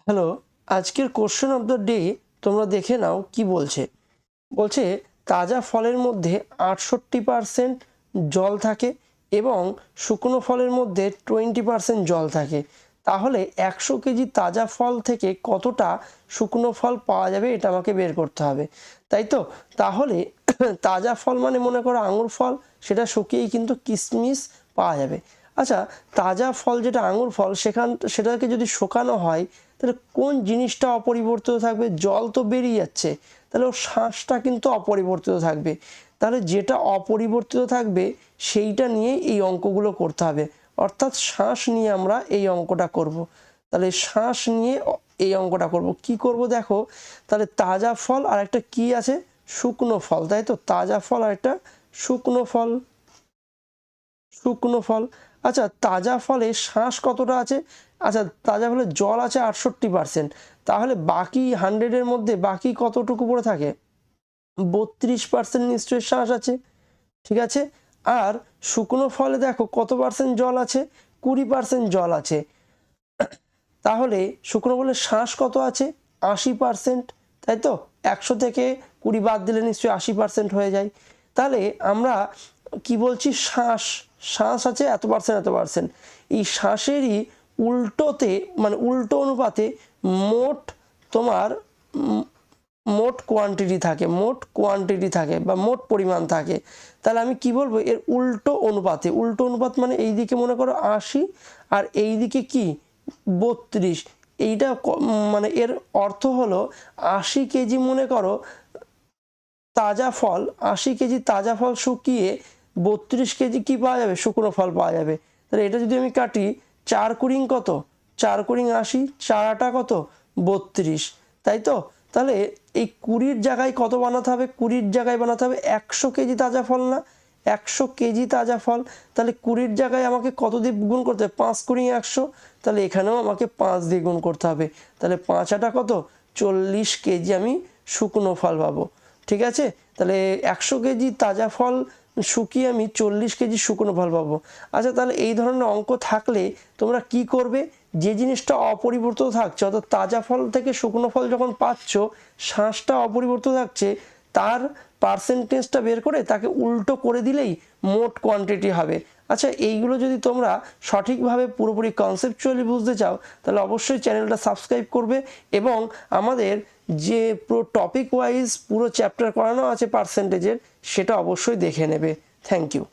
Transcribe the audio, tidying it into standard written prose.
Hello, আজকের question of the day তোমরা দেখে নাও কি বলছে। বলছে তাজা ফলের মধ্যে 68% জল থাকে এবং শুকনো ফলের মধ্যে 20% জল থাকে। তাহলে 100 কেজি তাজা ফল থেকে কতটা শুকনো ফল পাওয়া যাবে এটা আমাকে বের করতে হবে, তাই তো? তাহলে তাজা ফল মানে মনে করো আঙুর ফল, সেটা শুকিয়েই কিন্তু কিশমিশ পাওয়া যাবে। আচ্ছা, তাজা ফল যেটা আঙুর ফল সেটাকে যদি শুকানো হয় তাহলে কোন জিনিসটা অপরিবর্তিত থাকবে? জল তো বেরিয়ে যাচ্ছে, তাহলে ওর শ্বাসটা কিন্তু অপরিবর্তিত থাকবে। তাহলে যেটা অপরিবর্তিত থাকবে সেইটা নিয়ে এই অঙ্কগুলো করতে হবে, অর্থাৎ শ্বাস নিয়ে আমরা এই অঙ্কটা করব। তাহলে শ্বাস নিয়ে এই অঙ্কটা করব। কি করব দেখো, তাহলে তাজা ফল আর একটা কি আছে? শুকনো ফল, তাই তো? তাজা ফল আর একটা শুকনো ফল। শুকনো ফল। আচ্ছা, তাজা ফলে শ্বাস কতটা আছে? আচ্ছা, তাজা ফলে জল আছে 68%, তাহলে বাকি 100-এর মধ্যে বাকি কতটুকু পড়ে থাকে? 32% নিশ্চয়ই শ্বাস আছে, ঠিক আছে? আর শুকনো ফলে দেখো কত পার্সেন্ট জল আছে? 20% জল আছে। তাহলে শুকনো ফলের শ্বাস কত আছে? 80%, তাই তো? 100 থেকে 20 বাদ দিলে নিশ্চয়ই 80% হয়ে যায়। তাহলে আমরা কি বলছি? শ্বাস আছে এত পার্সেন্ট এত পার্সেন্ট। এই শ্বাসেরই উল্টোতে মানে উল্টো অনুপাতে মোট তোমার মোট কোয়ান্টিটি থাকে বা মোট পরিমাণ থাকে। তাহলে আমি কি বলবো? এর উল্টো অনুপাত মানে এই দিকে মনে করো 80 আর এই দিকে কি 32। এইটা মানে এর অর্থ হলো 80 কেজি মনে করো তাজা ফল, 80 কেজি তাজা ফল শুকিয়ে 32 কেজি কি পাওয়া যাবে? শুকনো ফল পাওয়া যাবে। তাহলে এটা যদি আমি কাটি, 4 কুড়িং কত? 4 কুড়িং 80, 4 আটা কত? 32, তাই তো? তাহলে এই 20-র জায়গায় কত বানাতে হবে? 20-র জায়গায় বানাতে হবে 100 কেজি তাজা ফল না? 100 কেজি তাজা ফল। তাহলে 20-র জায়গায় আমাকে কত দিয়ে গুণ করতে হবে? 5 কুড়িং 100, তাহলে এখানেও আমাকে 5 দিয়ে গুণ করতে হবে। তাহলে 5 আটা কত? 40 কেজি আমি শুকনো ফল পাবো, ঠিক আছে? তাহলে 100 কেজি তাজা ফল শুকিয়ে আমি 40 কেজি শুকনো ফল পাবো। আচ্ছা, তাহলে এই ধরনের অঙ্ক থাকলে তোমরা কি করবে? যে জিনিসটা অপরিবর্তিত থাকছে, অর্থাৎ তাজা ফল থেকে শুকনো ফল যখন পাচ্ছ, শ্বাসটা অপরিবর্তিত থাকছে, তার পার্সেন্টেজটা বের করে তাকে উল্টো করে দিলেই মোট কোয়ান্টিটি হবে। আচ্ছা, এইগুলো যদি তোমরা সঠিকভাবে পুরোপুরি কনসেপচুয়ালি বুঝতে চাও তাহলে অবশ্যই চ্যানেলটা সাবস্ক্রাইব করবে এবং আমাদের যে পুরো টপিক ওয়াইজ পুরো চ্যাপ্টার করানো আছে পার্সেন্টেজের, সেটা অবশ্যই দেখে নেবে। Thank you.